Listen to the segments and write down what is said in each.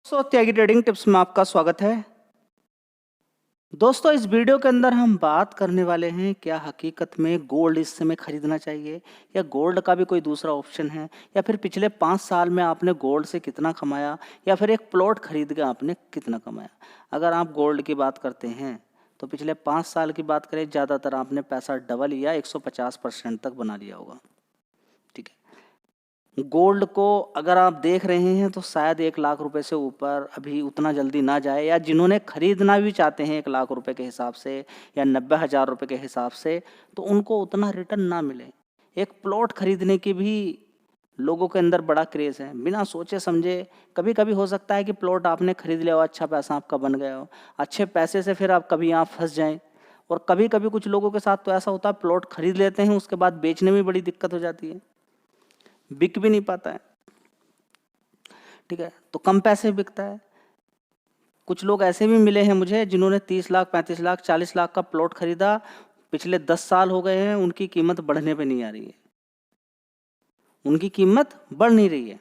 त्यागी trading tips में आपका स्वागत है। दोस्तों, इस वीडियो के अंदर हम बात करने वाले हैं क्या हकीकत में गोल्ड इस समय खरीदना चाहिए या गोल्ड का भी कोई दूसरा ऑप्शन है, या फिर पिछले 5 साल में आपने गोल्ड से कितना कमाया या फिर एक प्लॉट खरीद के आपने कितना कमाया। अगर आप गोल्ड की बात करते हैं तो पिछले 5 साल की बात करें, ज़्यादातर आपने पैसा डबल या 150% तक बना लिया होगा। ठीक है, गोल्ड को अगर आप देख रहे हैं तो शायद 1 लाख रुपए से ऊपर अभी उतना जल्दी ना जाए, या जिन्होंने खरीदना भी चाहते हैं 1 लाख रुपए के हिसाब से या 90,000 रुपए के हिसाब से, तो उनको उतना रिटर्न ना मिले। एक प्लॉट खरीदने की भी लोगों के अंदर बड़ा क्रेज़ है, बिना सोचे समझे। कभी कभी हो सकता है कि प्लॉट आपने खरीद लिया हो, अच्छा पैसा आपका बन गया हो, अच्छे पैसे से फिर आप कभी यहाँ फंस जाएं। और कभी कभी कुछ लोगों के साथ तो ऐसा होता है, प्लॉट खरीद लेते हैं, उसके बाद बेचने में बड़ी दिक्कत हो जाती है, बिक भी नहीं पाता है। ठीक है, तो कम पैसे में बिकता है। कुछ लोग ऐसे भी मिले हैं मुझे जिन्होंने 30 लाख, 35 लाख, 40 लाख का प्लॉट खरीदा, पिछले 10 साल हो गए हैं, उनकी कीमत बढ़ने पे नहीं आ रही है, उनकी कीमत बढ़ नहीं रही है।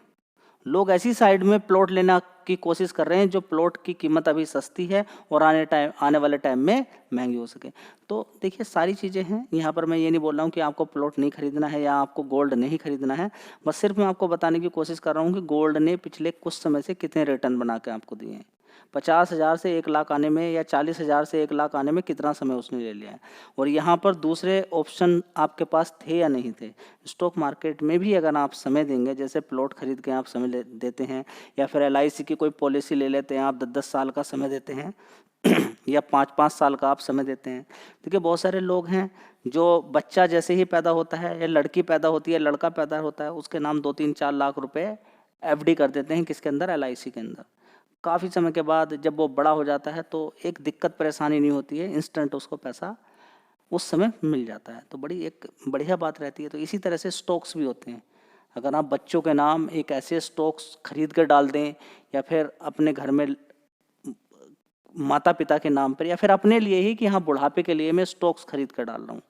लोग ऐसी साइड में प्लॉट लेना की कोशिश कर रहे हैं जो प्लॉट की कीमत अभी सस्ती है और आने वाले टाइम में महंगी हो सके। तो देखिए, सारी चीज़ें हैं यहाँ पर। मैं ये नहीं बोल रहा हूँ कि आपको प्लॉट नहीं खरीदना है या आपको गोल्ड नहीं खरीदना है, बस सिर्फ मैं आपको बताने की कोशिश कर रहा हूँ कि गोल्ड ने पिछले कुछ समय से कितने रिटर्न बना के आपको दिए हैं। 50,000 से 1 लाख आने में या 40,000 से 1 लाख आने में कितना समय उसने ले लिया है। और यहाँ पर दूसरे ऑप्शन आपके पास थे या नहीं थे। स्टॉक मार्केट में भी अगर आप समय देंगे, जैसे प्लॉट खरीद के आप समय देते हैं, या फिर LIC की कोई पॉलिसी ले लेते हैं, आप 10-10 साल का समय देते हैं या 5-5 साल का आप समय देते हैं। देखिए, बहुत सारे लोग हैं जो बच्चा जैसे ही पैदा होता है या लड़की पैदा होती है, लड़का पैदा होता है, उसके नाम 2-3-4 लाख रुपए FD कर देते हैं, किसके अंदर, LIC के अंदर। काफ़ी समय के बाद जब वो बड़ा हो जाता है तो एक दिक्कत परेशानी नहीं होती है, इंस्टेंट उसको पैसा उस समय मिल जाता है, तो बड़ी एक बढ़िया बात रहती है। तो इसी तरह से स्टॉक्स भी होते हैं। अगर आप बच्चों के नाम एक ऐसे स्टॉक्स खरीद कर डाल दें, या फिर अपने घर में माता पिता के नाम पर, या फिर अपने लिए ही कि हाँ, बुढ़ापे के लिए मैं स्टॉक्स खरीद कर डाल रहा हूँ।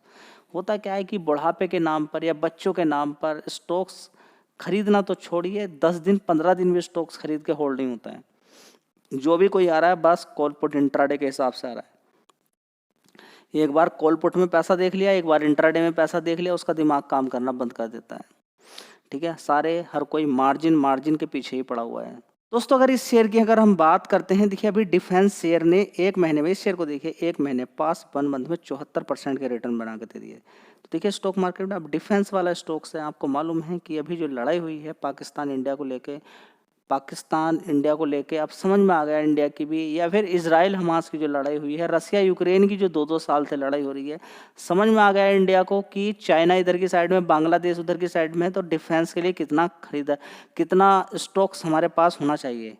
होता क्या है कि बुढ़ापे के नाम पर या बच्चों के नाम पर स्टॉक्स खरीदना तो छोड़िए, 10 दिन 15 दिन भी स्टॉक्स खरीद के होल्ड नहीं होता है। जो भी कोई आ रहा है बस कॉल पुट इंट्राडे के हिसाब से आ रहा है। एक बार कॉल पुट में पैसा देख लिया, एक बार इंट्राडे में पैसा देख लिया, उसका दिमाग काम करना बंद कर देता है। ठीक है, हर कोई मार्जिन मार्जिन के पीछे ही पड़ा हुआ है। दोस्तों, अगर इस शेयर की अगर हम बात करते हैं, देखिए अभी डिफेंस शेयर ने एक महीने में, इस शेयर को देखिए, एक महीने पास 1 मंथ में 74% के रिटर्न बना के दे दिए। तो देखिए, स्टॉक मार्केट में अब डिफेंस वाला स्टॉक्स है। आपको मालूम है कि अभी जो लड़ाई हुई है पाकिस्तान इंडिया को लेके, अब समझ में आ गया इंडिया की भी, या फिर इजराइल हमास की जो लड़ाई हुई है, रसिया यूक्रेन की जो 2-2 साल से लड़ाई हो रही है, समझ में आ गया इंडिया को कि चाइना इधर की साइड में, बांग्लादेश उधर की साइड में है, तो डिफेंस के लिए कितना स्टॉक्स हमारे पास होना चाहिए,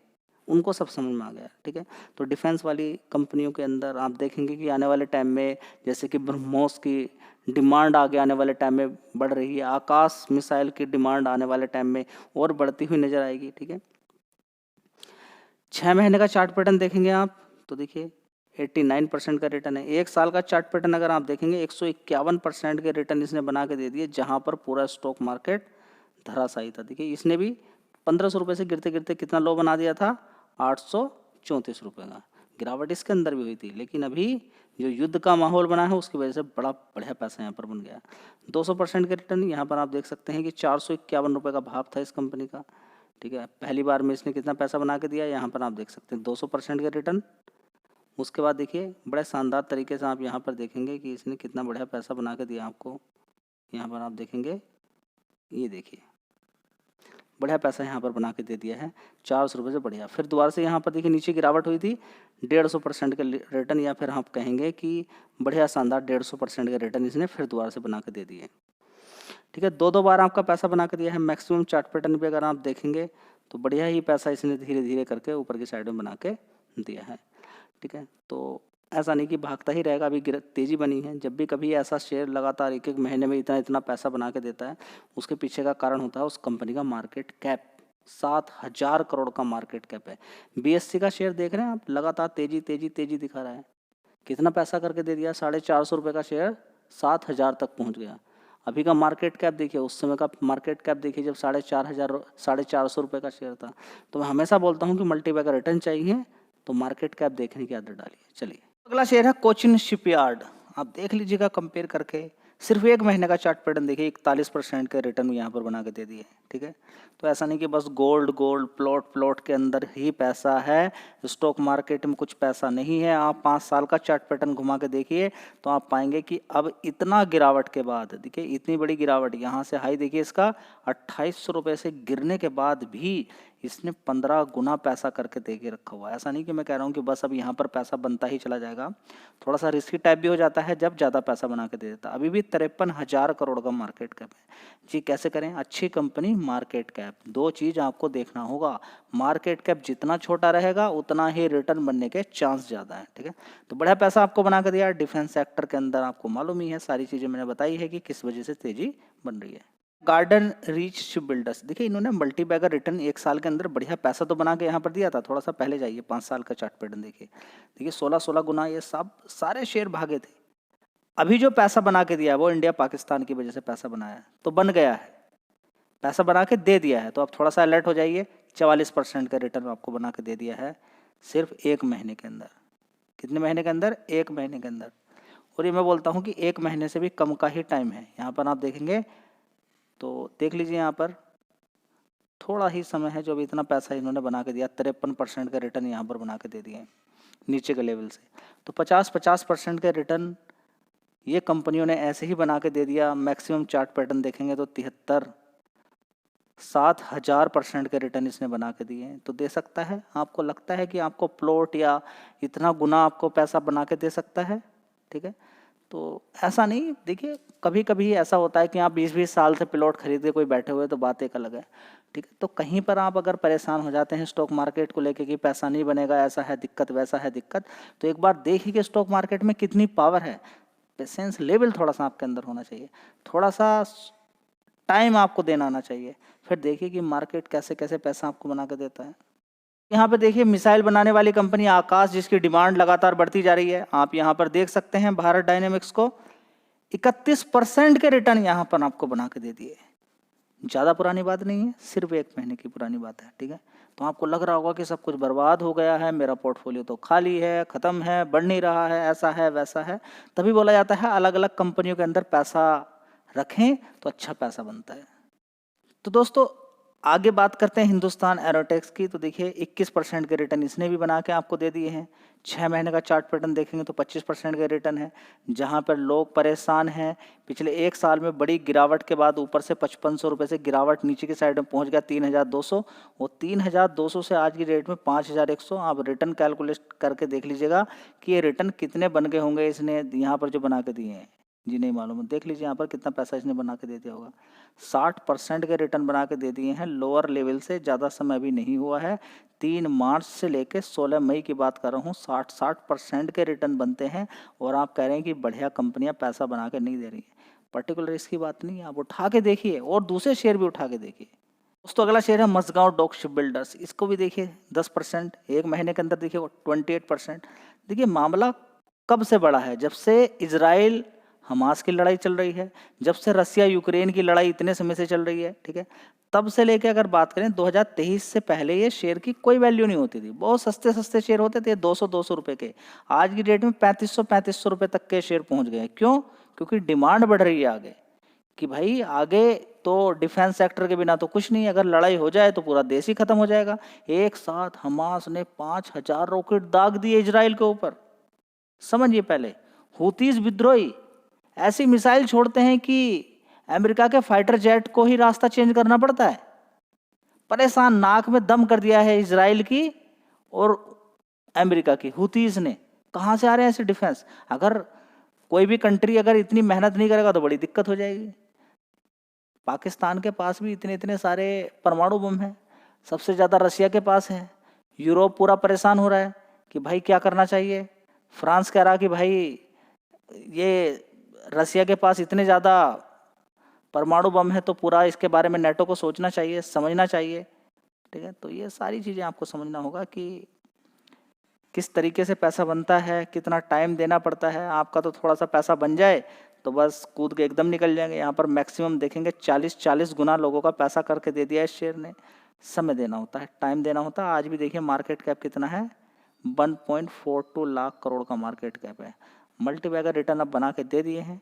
उनको सब समझ में आ गया। ठीक है, तो डिफेंस वाली कंपनियों के अंदर आप देखेंगे कि आने वाले टाइम में, जैसे कि ब्रह्मोस की डिमांड आगे आने वाले टाइम में बढ़ रही है, आकाश मिसाइल की डिमांड आने वाले टाइम में और बढ़ती हुई नजर आएगी। ठीक है, 6 महीने का चार्ट पैटर्न देखेंगे आप तो देखिए 89% का रिटर्न है। 1 साल का चार्ट पैटर्न अगर आप देखेंगे, 151% के रिटर्न इसने बना के दे दिए, जहां पर पूरा स्टॉक मार्केट धराशायी था। देखिए, इसने भी 1500 रुपये से गिरते गिरते कितना लो बना दिया था, 834 रुपये का। गिरावट इसके अंदर भी हुई थी, लेकिन अभी जो युद्ध का माहौल बना है उसकी वजह से बड़ा बढ़िया पैसा यहाँ पर बन गया। 200% के रिटर्न यहाँ पर आप देख सकते हैं कि 451 रुपये का भाव था इस कंपनी का। ठीक है, पहली बार में इसने कितना पैसा बना के दिया, यहाँ पर आप देख सकते हैं 200% के रिटर्न। उसके बाद देखिए, बड़े शानदार तरीके से आप यहाँ पर देखेंगे कि इसने कितना बढ़िया पैसा बना के दिया आपको। यहाँ पर आप देखेंगे, ये देखिए, बढ़िया पैसा यहाँ पर बना के दे दिया है, 400 रुपये से बढ़िया। फिर दोबारा से यहाँ पर देखिए नीचे गिरावट हुई थी, 150% के रिटर्न, या फिर आप कहेंगे कि बढ़िया शानदार 150% के रिटर्न इसने फिर दोबारा से बना के दे दिए। ठीक है, 2-2 बार आपका पैसा बना के दिया है। मैक्सिमम चार्ट पैटर्न भी अगर आप देखेंगे तो बढ़िया ही पैसा इसने धीरे धीरे करके ऊपर की साइड में बना के दिया है। ठीक है, तो ऐसा नहीं कि भागता ही रहेगा, अभी तेज़ी बनी है। जब भी कभी ऐसा शेयर लगातार एक एक महीने में इतना इतना पैसा बना के देता है, उसके पीछे का कारण होता है उस कंपनी का मार्केट कैप। 7,000 करोड़ का मार्केट कैप है। BSE का शेयर देख रहे हैं आप, लगातार तेजी तेजी तेजी दिखा रहा है। कितना पैसा करके दे दिया, 450 रुपये का शेयर 7,000 तक पहुंच गया। अभी का मार्केट कैप देखिए, उस समय का मार्केट कैप देखिए जब 4,500 रुपये का शेयर था। तो मैं हमेशा बोलता हूँ कि मल्टीबैग का रिटर्न चाहिए तो मार्केट कैप देखने की आदत डालिए। चलिए अगला शेयर है कोचिन शिपयार्ड। आप देख लीजिएगा कंपेयर करके, सिर्फ 1 महीने का चार्ट पैटर्न देखिए 41% के रिटर्न यहाँ पर बना के दे दिए। ठीक है, तो ऐसा नहीं कि बस गोल्ड गोल्ड प्लॉट के अंदर ही पैसा है, स्टॉक मार्केट में कुछ पैसा नहीं है। आप 5 साल का चार्ट पैटर्न घुमा के देखिए तो आप पाएंगे कि अब इतना गिरावट के बाद, देखिए इतनी बड़ी गिरावट, यहाँ से हाई देखिए इसका 2800 रुपये से गिरने के बाद भी इसने 15 गुना पैसा करके दे के रखा हुआ है। ऐसा नहीं कि मैं कह रहा हूँ कि बस अब यहाँ पर पैसा बनता ही चला जाएगा, थोड़ा सा रिस्की टाइप भी हो जाता है जब ज़्यादा पैसा बना के दे देता। अभी भी 53,000 करोड़ का मार्केट कैप है जी। कैसे करें? अच्छी कंपनी, मार्केट कैप, दो चीज़ आपको देखना होगा। मार्केट कैप जितना छोटा रहेगा उतना ही रिटर्न बनने के चांस ज़्यादा है। ठीक है, तो बड़ा पैसा आपको बना के दिया। डिफेंस सेक्टर के अंदर आपको मालूम ही है, सारी चीज़ें मैंने बताई है कि किस वजह से तेजी बन रही है। गार्डन रीच शिप बिल्डर्स, देखिए इन्होंने मल्टी बैगर रिटर्न 1 साल के अंदर बढ़िया पैसा तो बना के यहाँ पर दिया था। थोड़ा सा पहले जाइए, 5 साल का चार्ट पैटर्न देखिए 16 गुना ये सब सारे शेयर भागे थे। अभी जो पैसा बना के दिया है वो इंडिया पाकिस्तान की वजह से पैसा बनाया है, तो बन गया है, पैसा बना के दे दिया है। तो आप थोड़ा सा अलर्ट हो जाइए। 44% का रिटर्न आपको बना के दे दिया है सिर्फ 1 महीने के अंदर। कितने महीने के अंदर? 1 महीने के अंदर। और ये मैं बोलता हूँ कि 1 महीने से भी कम का ही टाइम है। यहाँ पर आप देखेंगे तो देख लीजिए, यहाँ पर थोड़ा ही समय है जो अभी इतना पैसा इन्होंने बना के दिया। 53% का रिटर्न यहाँ पर बना के दे दिए नीचे के लेवल से। तो 50% के रिटर्न ये कंपनियों ने ऐसे ही बना के दे दिया। मैक्सिमम चार्ट पैटर्न देखेंगे तो 7,000% के रिटर्न इसने बना के दिए हैं। तो दे सकता है? आपको लगता है कि आपको प्लॉट या इतना गुना आपको पैसा बना के दे सकता है? ठीक है, तो ऐसा नहीं। देखिए कभी कभी ऐसा होता है कि आप 20-20 साल से प्लॉट खरीदे कोई बैठे हुए, तो बात एक अलग है। ठीक है, तो कहीं पर आप अगर परेशान हो जाते हैं स्टॉक मार्केट को लेके कि पैसा नहीं बनेगा, ऐसा है दिक्कत, वैसा है दिक्कत, तो एक बार देखिए कि स्टॉक मार्केट में कितनी पावर है। पेशेंस लेवल थोड़ा सा आपके अंदर होना चाहिए, थोड़ा सा टाइम आपको देना आना चाहिए। फिर देखिए कि मार्केट कैसे कैसे पैसा आपको बना के देता है। यहाँ पे देखिए मिसाइल बनाने वाली कंपनी आकाश, जिसकी डिमांड लगातार बढ़ती जा रही है। आप यहाँ पर देख सकते हैं भारत डायनेमिक्स को 31% के रिटर्न यहाँ पर आपको बना के दे दिए। ज़्यादा पुरानी बात नहीं है, सिर्फ 1 महीने की पुरानी बात है। ठीक है, तो आपको लग रहा होगा कि सब कुछ बर्बाद हो गया है, मेरा पोर्टफोलियो तो खाली है, ख़त्म है, बढ़ नहीं रहा है, ऐसा है वैसा है। तभी बोला जाता है अलग अलग कंपनियों के अंदर पैसा रखें तो अच्छा पैसा बनता है। तो दोस्तों आगे बात करते हैं हिंदुस्तान एरोटेक्स की। तो देखिए 21% के रिटर्न इसने भी बना के आपको दे दिए हैं। 6 महीने का चार्ट पैटर्न देखेंगे तो 25% का रिटर्न है। जहां पर लोग परेशान हैं, पिछले 1 साल में बड़ी गिरावट के बाद ऊपर से 5500 रुपये से गिरावट नीचे की साइड में पहुंच गया 3200। वो 3200 से आज की डेट में 5100। आप रिटर्न कैलकुलेट करके देख लीजिएगा कि ये रिटर्न कितने बन गए होंगे इसने यहाँ पर जो बना के दिए हैं। जी नहीं मालूम, देख लीजिए यहाँ पर कितना पैसा इसने बना के दे दिया होगा। 60% के रिटर्न बना के दे दिए हैं लोअर लेवल से। ज़्यादा समय अभी नहीं हुआ है, 3 मार्च से लेकर 16 मई की बात कर रहा हूँ। 60% के रिटर्न बनते हैं और आप कह रहे हैं कि बढ़िया कंपनियां पैसा बना के नहीं दे रही हैं। पर्टिकुलर इसकी बात नहीं है, आप उठा के देखिए और दूसरे शेयर भी उठा के देखिए। दोस्तों अगला शेयर है मजगांव डॉक शिप बिल्डर्स। इसको भी देखिए 10%, 1 महीने के अंदर देखिए 28%। देखिए मामला कब से बड़ा है? जब से इजराइल हमास की लड़ाई चल रही है, जब से रसिया यूक्रेन की लड़ाई इतने समय से चल रही है। ठीक है, तब से लेके अगर बात करें 2023 से पहले ये शेयर की कोई वैल्यू नहीं होती थी। बहुत सस्ते सस्ते शेयर होते थे, 200 रुपए के। आज की डेट में 3500 रुपए तक के शेयर पहुंच गए। क्यों? क्योंकि डिमांड बढ़ रही है आगे, कि भाई आगे तो डिफेंस सेक्टर के बिना तो कुछ नहीं। अगर लड़ाई हो जाए तो पूरा देश ही खत्म हो जाएगा। एक साथ हमास ने 5000 रॉकेट दाग दिए इजराइल के ऊपर। समझिए, पहले हुतीज विद्रोही ऐसी मिसाइल छोड़ते हैं कि अमेरिका के फाइटर जेट को ही रास्ता चेंज करना पड़ता है। परेशान, नाक में दम कर दिया है इजराइल की और अमेरिका की। हुतीज ने कहां से आ रहे हैं ऐसे डिफेंस? अगर कोई भी कंट्री अगर इतनी मेहनत नहीं करेगा तो बड़ी दिक्कत हो जाएगी। पाकिस्तान के पास भी इतने इतने सारे परमाणु बम हैं, सबसे ज़्यादा रसिया के पास है। यूरोप पूरा परेशान हो रहा है कि भाई क्या करना चाहिए। फ्रांस कह रहा कि भाई ये रसिया के पास इतने ज़्यादा परमाणु बम है तो पूरा इसके बारे में नेटो को सोचना चाहिए, समझना चाहिए। ठीक है, तो ये सारी चीज़ें आपको समझना होगा कि किस तरीके से पैसा बनता है, कितना टाइम देना पड़ता है। आपका तो थोड़ा सा पैसा बन जाए तो बस कूद के एकदम निकल जाएंगे। यहाँ पर मैक्सिमम देखेंगे 40 गुना लोगों का पैसा करके दे दिया इस शेयर ने। समय देना होता है, टाइम देना होता है। आज भी देखिए मार्केट कैप कितना है, 1.42 लाख करोड़ का मार्केट कैप है। मल्टीबैगर रिटर्न अब बना के दे दिए हैं,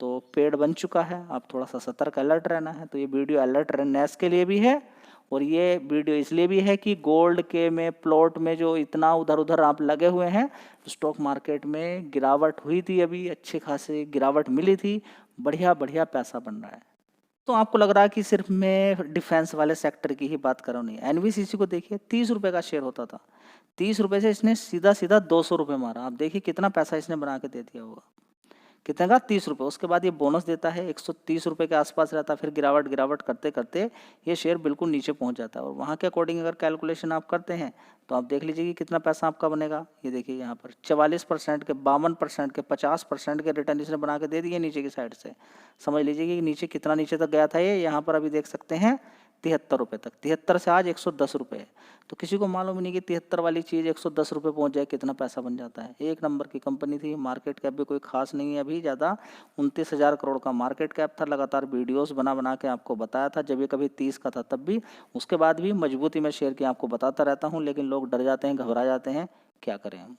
तो पेड़ बन चुका है। अब थोड़ा सा सतर्क अलर्ट रहना है। तो ये वीडियो अलर्ट रहनेस के लिए भी है, और ये वीडियो इसलिए भी है कि गोल्ड के में प्लॉट में जो इतना उधर उधर आप लगे हुए हैं, स्टॉक मार्केट में गिरावट हुई थी, अभी अच्छी खासी गिरावट मिली थी, बढ़िया बढ़िया पैसा बन रहा है। तो आपको लग रहा है कि सिर्फ मैं डिफेंस वाले सेक्टर की ही बात कर रहा हूँ, नहीं। एनवीसीसी को देखिए, 30 रुपये का शेयर होता था, 30 रुपये से इसने सीधा सीधा 200 रुपये मारा। आप देखिए कितना पैसा इसने बना के दे दिया होगा। कितने का, 30 रुपये। उसके बाद ये बोनस देता है, 130 रुपये के आसपास रहता है। फिर गिरावट गिरावट करते करते ये शेयर बिल्कुल नीचे पहुंच जाता है। और वहाँ के अकॉर्डिंग अगर कैलकुलेशन आप करते हैं तो आप देख लीजिए कि कितना पैसा आपका बनेगा। ये देखिए यहाँ पर 44% के, 52% के, 50% के रिटर्न इसने बना के दे दिए नीचे की साइड से। समझ लीजिए कि नीचे कितना नीचे तक गया था ये। यहाँ पर अभी देख सकते हैं 73 रुपये तक, 73 से आज 110 रुपये है। तो किसी को मालूम नहीं कि 73 वाली चीज़ 110 रुपये पहुँच जाए कितना पैसा बन जाता है। एक नंबर की कंपनी थी, मार्केट कैप भी कोई खास नहीं है अभी ज़्यादा। 29,000 करोड़ का मार्केट कैप था। लगातार वीडियोस बना बना के आपको बताया था, जब ये कभी 30 का था तब भी। उसके बाद भी मजबूती में शेयर की आपको बताता रहता हूँ, लेकिन लोग डर जाते हैं, घबरा जाते हैं, क्या करें हम।